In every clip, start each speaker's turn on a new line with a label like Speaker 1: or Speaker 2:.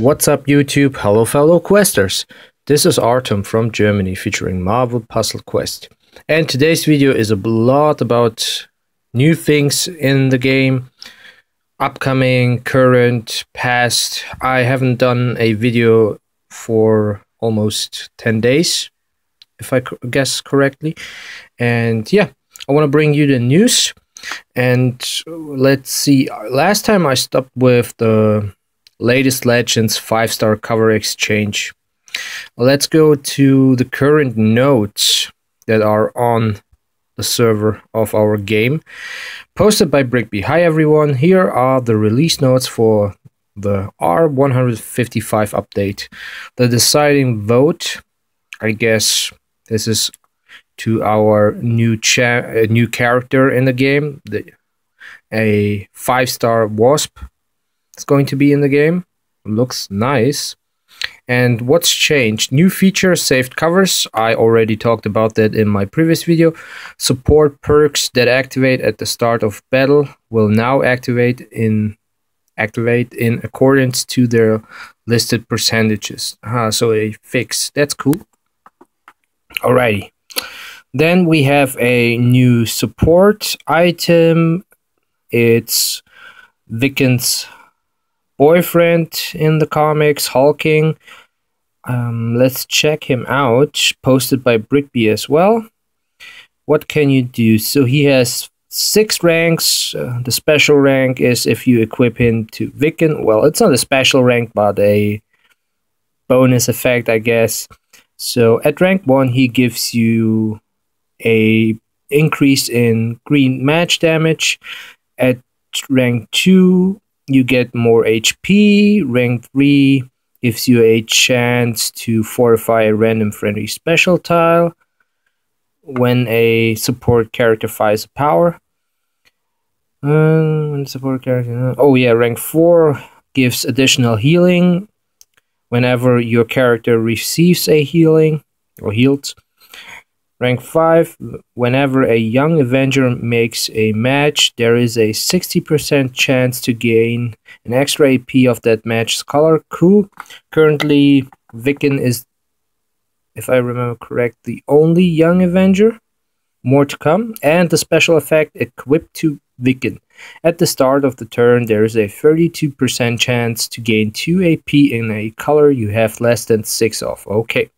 Speaker 1: What's up YouTube? Hello fellow questers. This is Artum from Germany featuring Marvel Puzzle Quest. And today's video is a lot about new things in the game. Upcoming, current, past. I haven't done a video for almost 10 days, if I guess correctly. And yeah, I want to bring you the news. And let's see, last time I stopped with the latest Legends 5-star cover exchange. Let's go to the current notes that are on the server of our game, posted by Brigby. Hi everyone, here are the release notes for the R155 update. The deciding vote, I guess this is to our new character in the game, a 5-star Wasp. It's going to be in the game. Looks nice. And what's changed? New feature, saved covers. I already talked about that in my previous video. Support perks that activate at the start of battle will now activate in accordance to their listed percentages. So a fix. That's cool. Alrighty. Then we have a new support item. It's Wiccan's boyfriend in the comics, Hulking. Let's check him out. Posted by Brigby as well. What can you do? So he has 6 ranks. The special rank is if you equip him to Wiccan. Well, it's not a special rank, but a bonus effect, I guess. So at rank 1, he gives you a increase in green match damage. At rank 2, you get more HP. Rank 3 gives you a chance to fortify a random friendly special tile when a support character fires a power. Rank 4 gives additional healing whenever your character receives a healing or healed. Rank 5, whenever a young Avenger makes a match, there is a 60% chance to gain an extra AP of that match's color. Cool. Currently, Wiccan is, if I remember correct, the only young Avenger. More to come. And the special effect equipped to Wiccan. At the start of the turn, there is a 32% chance to gain 2 AP in a color you have less than 6 of. Okay.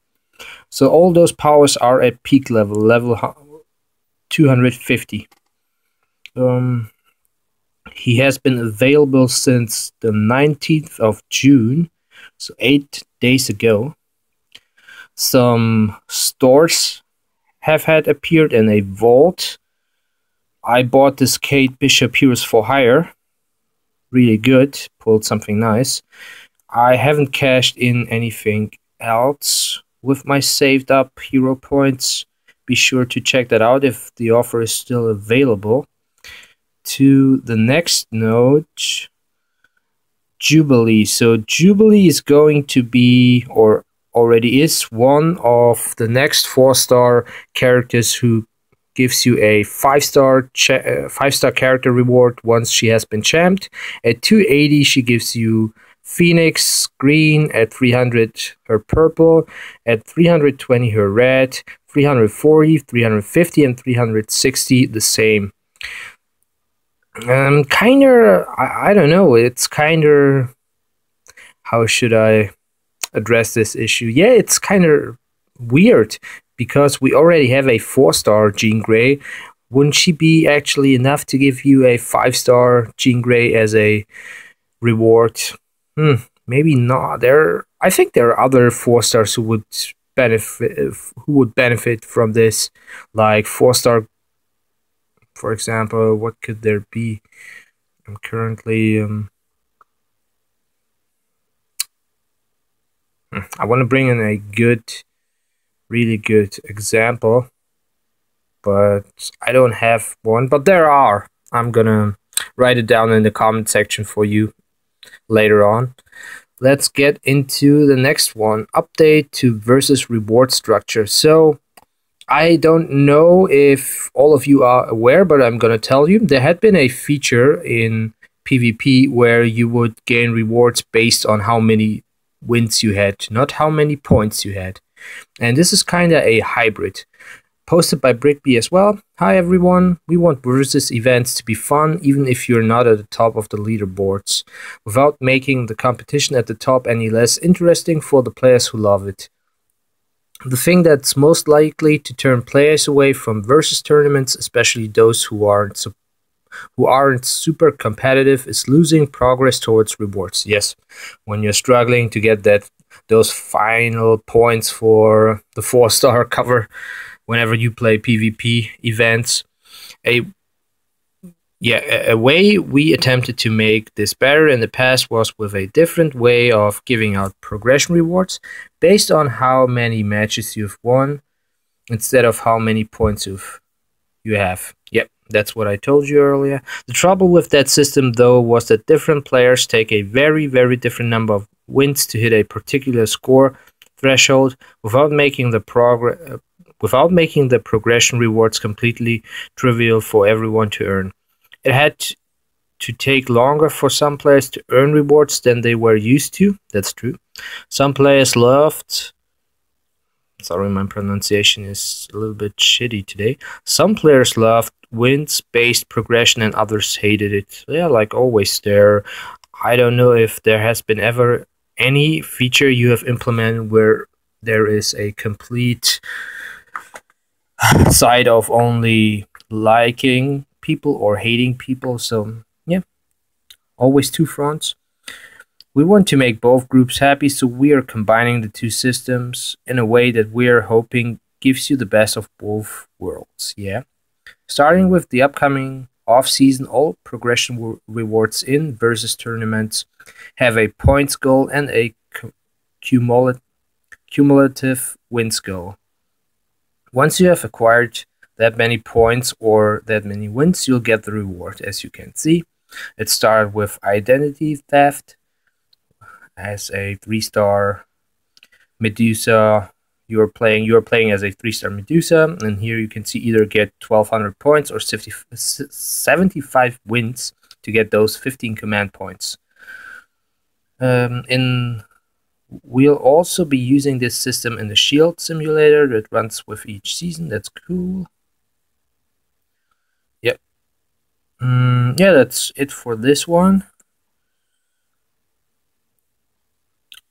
Speaker 1: So all those powers are at peak level 250. He has been available since the 19th of June, so 8 days ago. Some stores have had appeared in a vault. I bought this Kate Bishop Heroes for Hire. Really good, pulled something nice. I haven't cashed in anything else with my saved up hero points. Be sure to check that out if the offer is still available. To the next note, Jubilee. So Jubilee is going to be, or already is, one of the next 4-star characters who gives you a 5-star character reward once she has been champed. At 280, she gives you Phoenix green, at 300 her purple, at 320 her red, 340, 350, and 360 the same. I don't know, it's kinda, how should I address this issue? Yeah, it's kinda weird because we already have a 4-star Jean Grey. Wouldn't she be actually enough to give you a 5-star Jean Grey as a reward? Maybe not. I think there are other 4-stars who would benefit from this, like 4-star. For example, what could there be? I'm currently I want to bring in a really good example, but I don't have one. But there are. I'm gonna write it down in the comment section for you later on. Let's get into the next one. Update to versus reward structure. So I don't know if all of you are aware, but I'm gonna tell you. There had been a feature in PvP where you would gain rewards based on how many wins you had, not how many points you had. And this is kind of a hybrid. Posted by Brickby as well. Hi everyone, we want versus events to be fun even if you're not at the top of the leaderboards, without making the competition at the top any less interesting for the players who love it. The thing that's most likely to turn players away from versus tournaments, especially those who aren't super competitive, is losing progress towards rewards. Yes, when you're struggling to get those final points for the 4-star cover whenever you play PvP events. A way we attempted to make this better in the past was with a different way of giving out progression rewards based on how many matches you've won instead of how many points you have. Yep, that's what I told you earlier. The trouble with that system though was that different players take a very, very different number of wins to hit a particular score threshold without making the progression rewards completely trivial for everyone to earn. It had to take longer for some players to earn rewards than they were used to. That's true. Some players loved... Sorry, my pronunciation is a little bit shitty today. Some players loved wins-based progression and others hated it. Yeah, like always there. I don't know if there has been ever any feature you have implemented where there is a complete side of only liking people or hating people. So yeah, always two fronts. We want to make both groups happy, so we are combining the two systems in a way that we are hoping gives you the best of both worlds. Yeah, starting with the upcoming off-season, all progression rewards in versus tournaments have a points goal and a cumulative wins goal. Once you have acquired that many points or that many wins, you'll get the reward. As you can see, it started with identity theft as a 3-star Medusa. You're playing as a 3-star Medusa, and here you can see either get 1200 points or 75 wins to get those 15 command points. We'll also be using this system in the shield simulator that runs with each season. That's cool. Yep. Yeah, that's it for this one.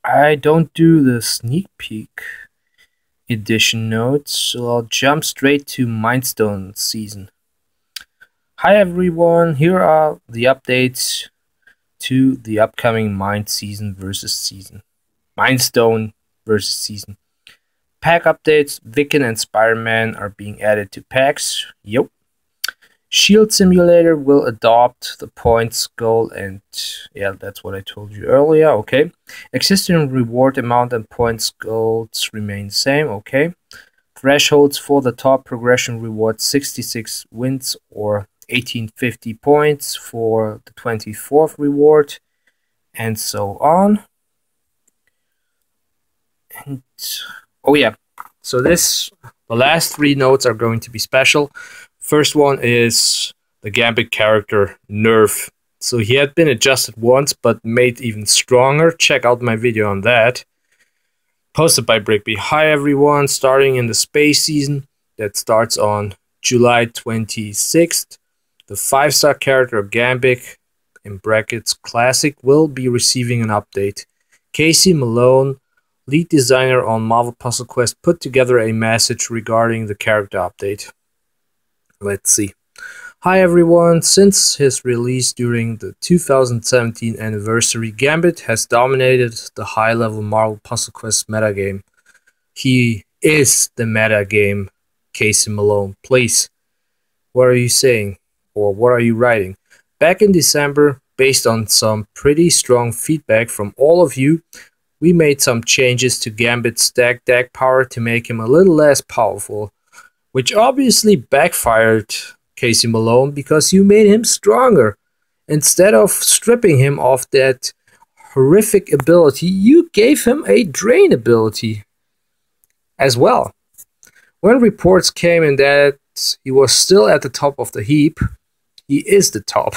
Speaker 1: I don't do the sneak peek edition notes, so I'll jump straight to Mindstone season. Hi everyone, here are the updates to the upcoming Mindstone versus season. Pack updates: Wiccan and Spider-Man are being added to packs. Yep. Shield Simulator will adopt the points goal, and yeah, that's what I told you earlier. Okay. Existing reward amount and points goals remain the same. Okay. Thresholds for the top progression reward: 66 wins or 1850 points for the 24th reward, and so on. And oh yeah, so the last 3 notes are going to be special. First one is the Gambit character nerf. So he had been adjusted once but made even stronger. Check out my video on that. Posted by Brickby. Hi everyone, starting in the space season that starts on July 26th, the 5-star character Gambit, in brackets classic, will be receiving an update. Casey Malone, lead designer on Marvel Puzzle Quest, put together a message regarding the character update. Let's see. Hi everyone, since his release during the 2017 anniversary, Gambit has dominated the high-level Marvel Puzzle Quest metagame. He is the metagame, Casey Malone. Please, what are you saying? Or what are you writing? Back in December, based on some pretty strong feedback from all of you, we made some changes to Gambit's stack deck power to make him a little less powerful, which obviously backfired, Casey Malone, because you made him stronger. Instead of stripping him of that horrific ability, you gave him a drain ability as well. When reports came in that he was still at the top of the heap, he is the top.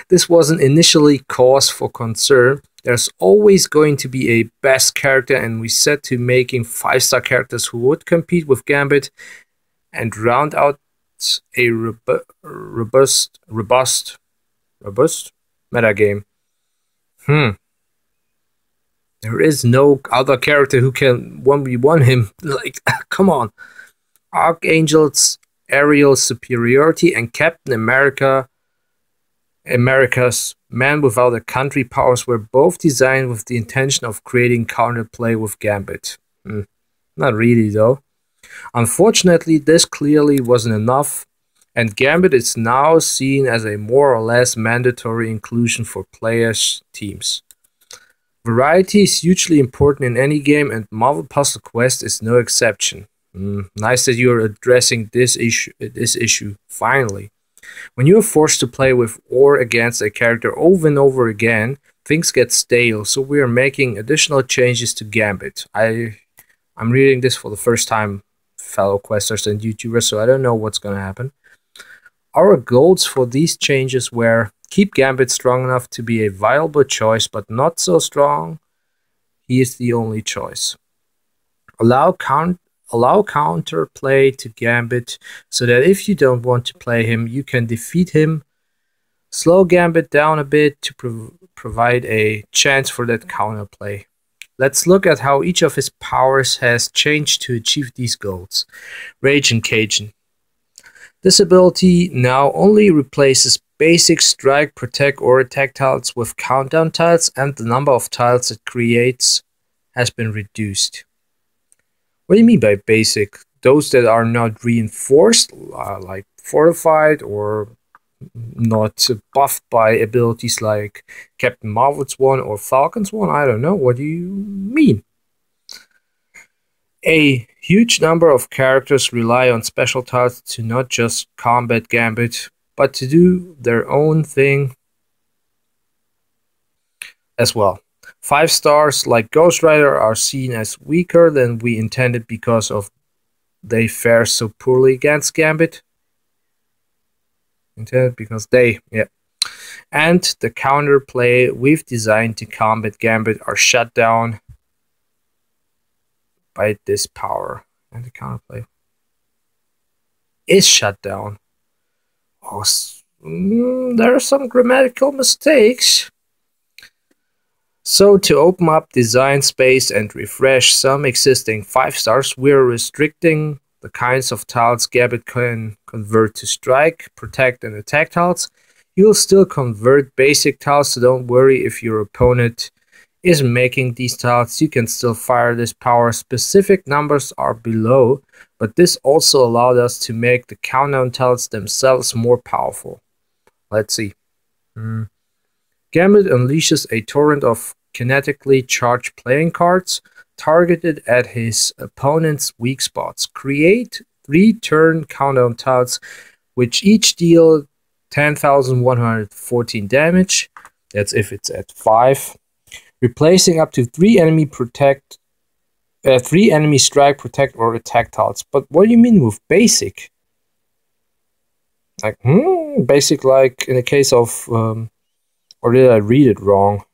Speaker 1: This wasn't initially cause for concern, There's always going to be a best character, and we set to making 5-star characters who would compete with Gambit and round out a robust metagame. There is no other character who can 1v1 him. Like, come on. Archangel's aerial superiority and Captain America's Man Without a Country powers were both designed with the intention of creating counterplay with Gambit. Not really, though. Unfortunately, this clearly wasn't enough, and Gambit is now seen as a more or less mandatory inclusion for players' teams. Variety is hugely important in any game, and Marvel Puzzle Quest is no exception. Nice that you're addressing this issue, finally. When you're forced to play with or against a character over and over again, things get stale, so we are making additional changes to Gambit. I'm reading this for the first time, fellow questers and YouTubers, so I don't know what's gonna happen. Our goals for these changes were: keep Gambit strong enough to be a viable choice, but not so strong he is the only choice. Allow counterplay to Gambit so that if you don't want to play him, you can defeat him. Slow Gambit down a bit to provide a chance for that counterplay. Let's look at how each of his powers has changed to achieve these goals. Rage and Cajun. This ability now only replaces basic strike, protect, or attack tiles with countdown tiles, and the number of tiles it creates has been reduced. What do you mean by basic? Those that are not reinforced, like fortified, or not buffed by abilities like Captain Marvel's one or Falcon's one? I don't know. What do you mean? A huge number of characters rely on special tiles to not just combat Gambit, but to do their own thing as well. 5 stars like Ghost Rider are seen as weaker than we intended because of they fare so poorly against Gambit. And the counterplay we've designed to combat Gambit are shut down by this power. And the counterplay is shut down. Oh, there are some grammatical mistakes. So to open up design space and refresh some existing 5 stars, we're restricting the kinds of tiles Gambit can convert to strike, protect, and attack tiles. You'll still convert basic tiles, so don't worry if your opponent isn't making these tiles. You can still fire this power. Specific numbers are below, but this also allowed us to make the countdown tiles themselves more powerful. Let's see. Gambit unleashes a torrent of kinetically charged playing cards targeted at his opponent's weak spots. Create 3 turn countdown tiles, which each deal 10,114 damage. That's if it's at 5. Replacing up to 3 enemy strike, protect, or attack tiles. But what do you mean with basic? Like, basic like in the case of, or did I read it wrong?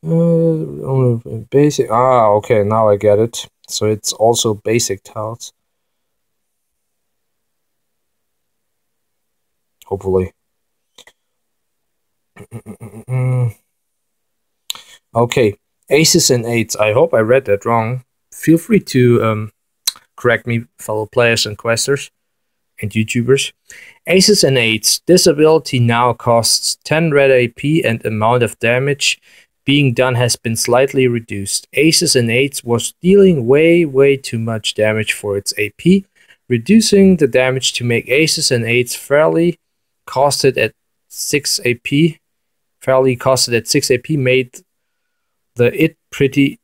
Speaker 1: Only basic. Okay, now I get it. So it's also basic tiles. Hopefully. Okay, aces and eights. I hope I read that wrong. Feel free to correct me, fellow players and questers and YouTubers. Aces and eights. This ability now costs 10 red AP, and amount of damage being done has been slightly reduced. Aces and eights was dealing way too much damage for its AP. Reducing the damage to make aces and eights fairly costed at 6 AP. Fairly costed at 6 AP made the it pretty.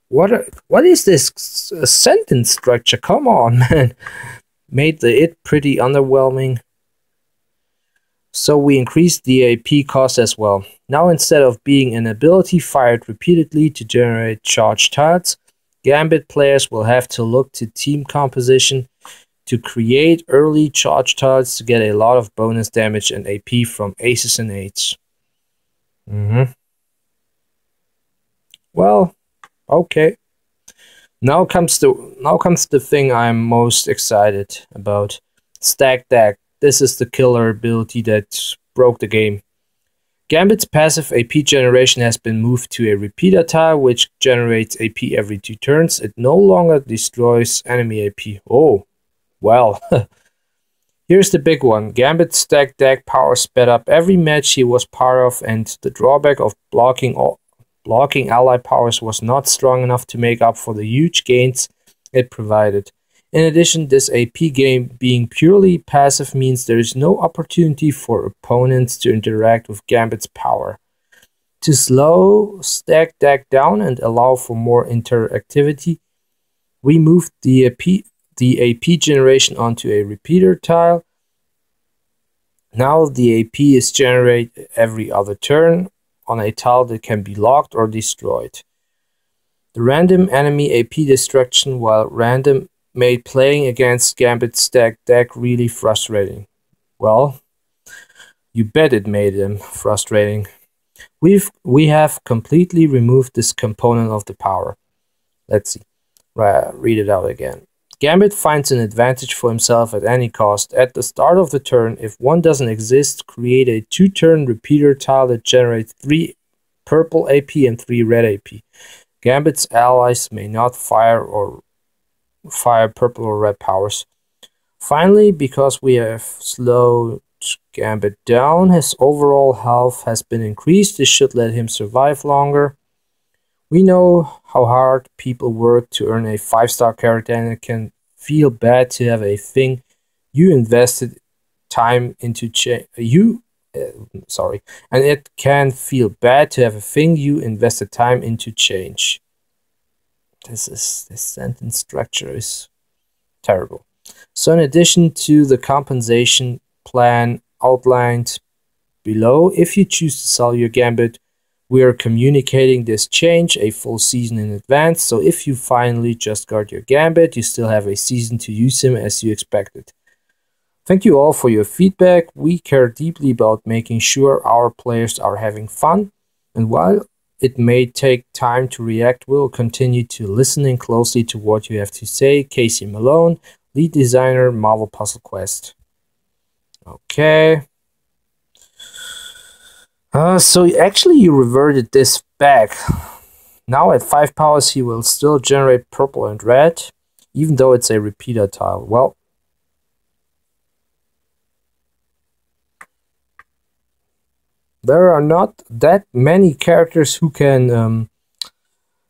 Speaker 1: What is this sentence structure? Come on, man. Made the it pretty underwhelming. So we increased the AP cost as well. Now instead of being an ability fired repeatedly to generate charged tiles, Gambit players will have to look to team composition to create early charge tiles to get a lot of bonus damage and AP from aces and eights. Well, okay. Now comes the thing I'm most excited about. Stack Deck. This is the killer ability that broke the game. Gambit's passive AP generation has been moved to a repeater tile, which generates AP every 2 turns. It no longer destroys enemy AP. Oh, well. Here's the big one. Gambit's Stack Deck power sped up every match he was part of, and the drawback of blocking ally powers was not strong enough to make up for the huge gains it provided. In addition, this AP game being purely passive means there is no opportunity for opponents to interact with Gambit's power. To slow Stack Deck down and allow for more interactivity, we moved the AP generation onto a repeater tile. Now the AP is generated every other turn on a tile that can be locked or destroyed. The random enemy AP destruction while random made playing against Gambit's Stack Deck really frustrating. Well, you bet it made them frustrating. We have completely removed this component of the power. Let's see. Read it out again. Gambit finds an advantage for himself at any cost. At the start of the turn, if one doesn't exist, create a 2-turn repeater tile that generates 3 purple AP and 3 red AP. Gambit's allies may not fire purple or red powers. Finally, because we have slowed Gambit down, his overall health has been increased. This should let him survive longer. We know how hard people work to earn a 5-star character, and it can feel bad to have a thing you invested time into and it can feel bad to have a thing you invested time into change. This sentence structure is terrible. So in addition to the compensation plan outlined below, if you choose to sell your Gambit, we are communicating this change a full season in advance, so if you finally just got your Gambit, you still have a season to use him as you expected. Thank you all for your feedback. We care deeply about making sure our players are having fun, and while it may take time to react, we'll continue to listen closely to what you have to say. Casey Malone, lead designer, Marvel Puzzle Quest. Okay. So actually you reverted this back. Now at 5 powers he will still generate purple and red, even though it's a repeater tile. Well, there are not that many characters who can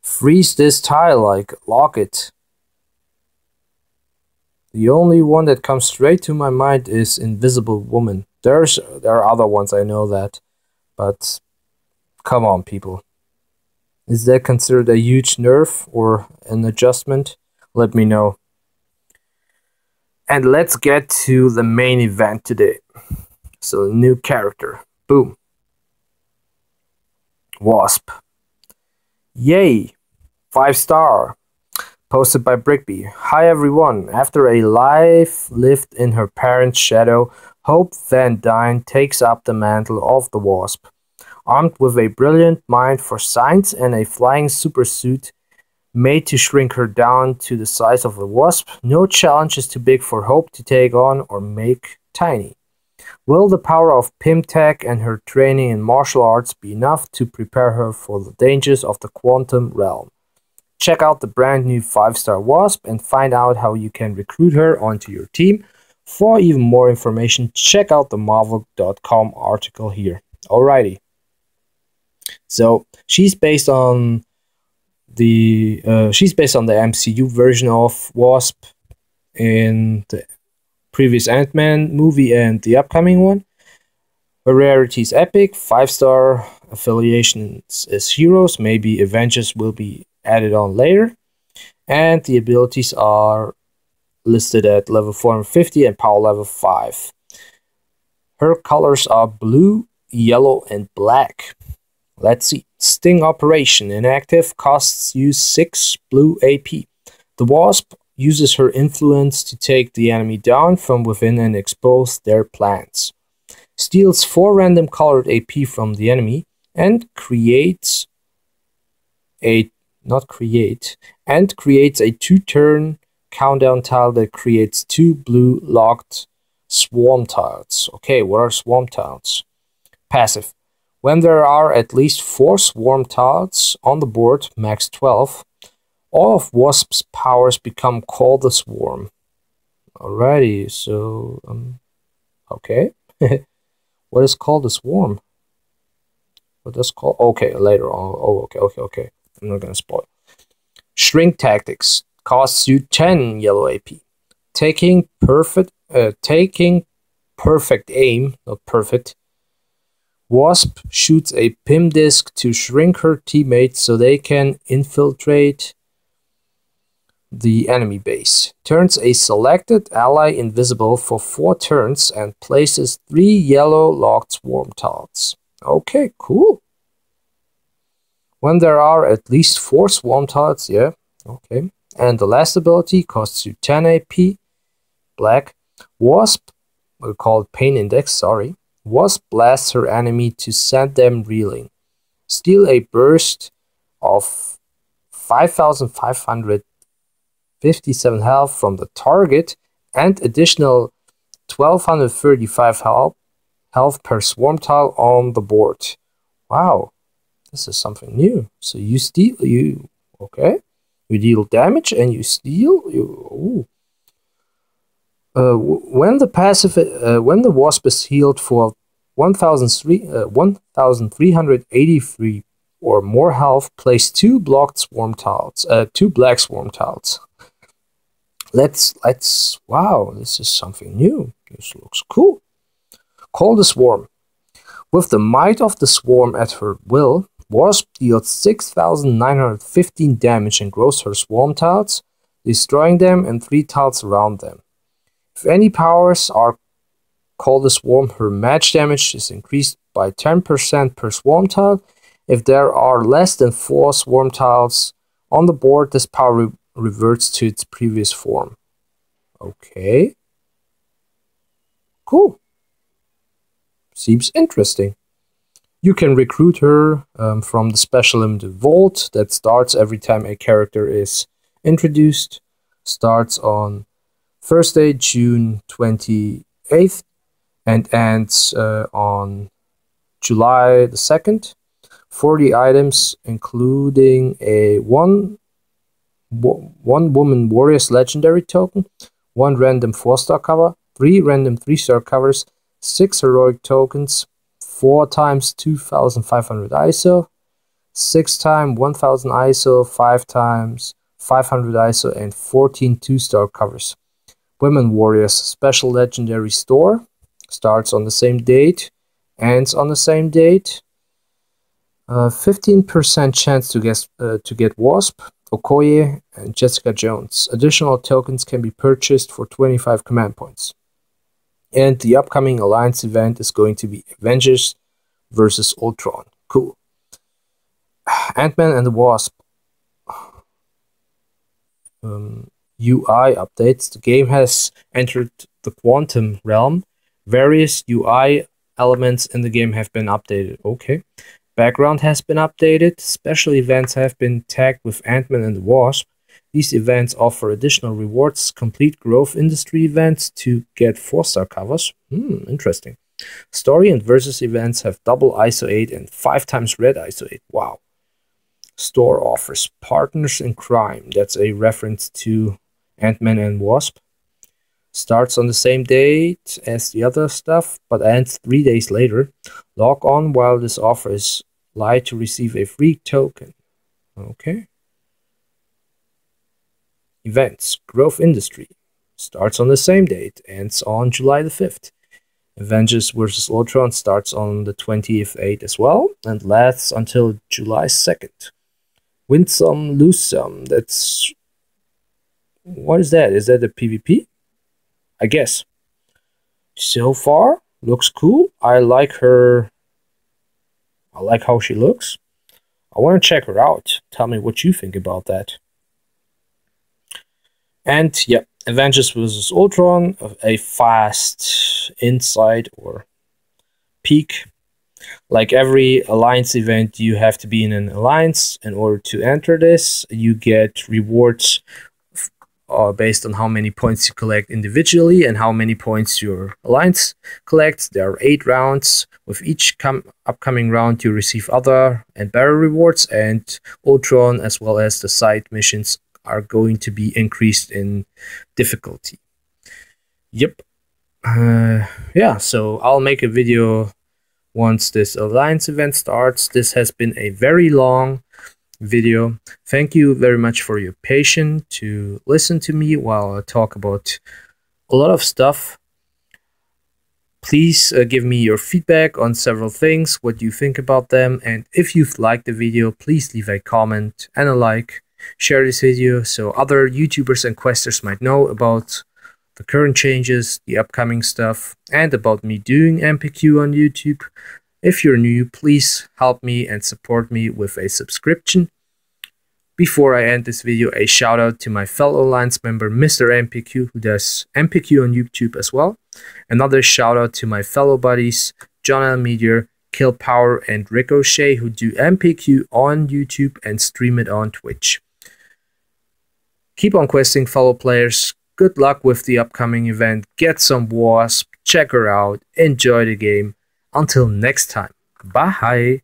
Speaker 1: freeze this tile, like lock it. The only one that comes straight to my mind is Invisible Woman. There are other ones, I know that. But come on, people. Is that considered a huge nerf or an adjustment? Let me know. And let's get to the main event today. So, new character. Boom. Wasp. Yay! 5-star. Posted by Brigby. Hi everyone. After a life lived in her parents' shadow, Hope Van Dyne takes up the mantle of the Wasp. Armed with a brilliant mind for science and a flying supersuit made to shrink her down to the size of a wasp, no challenge is too big for Hope to take on or make tiny. Will the power of Pimtech and her training in martial arts be enough to prepare her for the dangers of the quantum realm? Check out the brand new 5-star Wasp and find out how you can recruit her onto your team. For even more information, check out the Marvel.com article here. Alrighty. So she's based on the MCU version of Wasp in the previous Ant-Man movie and the upcoming one. Her rarity is epic. 5-star affiliations is heroes. Maybe Avengers will be added on later. And the abilities are listed at level 450 and power level 5. Her colors are blue, yellow, and black. Let's see. Sting Operation. Inactive. Costs you 6 blue AP. The Wasp uses her influence to take the enemy down from within and expose their plans. Steals 4 random colored AP from the enemy and creates a 2-turn countdown tile that creates 2 blue locked swarm tiles. Okay, what are swarm tiles? Passive. When there are at least 4 swarm tiles on the board, max 12, all of Wasp's powers become Call the Swarm. Alrighty, so okay. What is Call the Swarm? What does call? Okay, later on. Oh, okay. I'm not gonna spoil. Shrink Tactics costs you 10 yellow AP. Taking perfect aim, not perfect. Wasp shoots a PIM disc to shrink her teammates so they can infiltrate the enemy base. Turns a selected ally invisible for 4 turns and places 3 yellow locked swarm tiles. Okay, cool. When there are at least 4 swarm tiles, yeah, okay. And the last ability costs you 10 AP. Black. Wasp, we'll call it Pain Index, sorry. Wasp blasts her enemy to send them reeling. Steal a burst of 5,557 health from the target and additional 1,235 health per swarm tile on the board. Wow, this is something new. So you steal, you deal damage and you steal. When the Wasp is healed for 1,383 or more health, place 2 blocked swarm tiles, 2 black swarm tiles. Wow, this is something new. This looks cool. Call the Swarm. With the might of the swarm at her will, Wasp deals 6,915 damage and grows her swarm tiles, destroying them and 3 tiles around them. If any powers are Call the Swarm, her match damage is increased by 10% per swarm tile. If there are less than 4 swarm tiles on the board, this power reverts to its previous form. Okay. Cool. Seems interesting. You can recruit her from the special limited vault that starts every time a character is introduced. Starts on Thursday, June 28th and ends on July the 2nd. 40 items, including a one woman warrior's legendary token, 1 random 4-star cover, 3 random 3-star covers, 6 heroic tokens, 4 times 2,500 ISO, 6 times 1,000 ISO, 5 times 500 ISO, and 14 2-star covers. Women Warriors Special Legendary Store starts on the same date, ends on the same date. 15% chance to get Wasp, Okoye, and Jessica Jones. Additional tokens can be purchased for 25 command points. And the upcoming Alliance event is going to be Avengers versus Ultron. Cool. Ant-Man and the Wasp. UI updates. The game has entered the quantum realm. Various UI elements in the game have been updated. Okay. Background has been updated. Special events have been tagged with Ant-Man and the Wasp. These events offer additional rewards. Complete growth industry events to get 4-star covers. Interesting. Story and versus events have double ISO 8 and 5 times red ISO 8. Wow. Store offers Partners in Crime. That's a reference to Ant-Man and Wasp. Starts on the same date as the other stuff, but ends 3 days later. Log on while this offer is live to receive a free token. Okay. Events. Growth Industry. Starts on the same date, ends on July the 5th. Avengers vs. Ultron starts on the 28th as well, and lasts until July 2nd. Win some, lose some. That's... What is that? Is that a PvP? I guess. So far, looks cool. I like her. I like how she looks. I want to check her out. Tell me what you think about that. And yeah, Avengers vs. Ultron, a fast insight or peak. Like every alliance event, you have to be in an alliance in order to enter this. You get rewards based on how many points you collect individually and how many points your alliance collects. There are 8 rounds. With each upcoming round, you receive other and better rewards, and Ultron as well as the side missions are going to be increased in difficulty. Yep. Yeah, so I'll make a video once this alliance event starts. This has been a very long video. Thank you very much for your patience to listen to me while I talk about a lot of stuff. Please give me your feedback on several things, what you think about them, and if you've liked the video, please leave a comment and a like. Share this video so other YouTubers and questers might know about the current changes, the upcoming stuff, and about me doing MPQ on YouTube. If you're new, please help me and support me with a subscription. Before I end this video, a shout out to my fellow Alliance member, Mr. MPQ, who does MPQ on YouTube as well. Another shout out to my fellow buddies, JonEl Media, Kill Power, and Ricochet, who do MPQ on YouTube and stream it on Twitch. Keep on questing, fellow players. Good luck with the upcoming event. Get some Wasp, check her out, enjoy the game. Until next time, bye!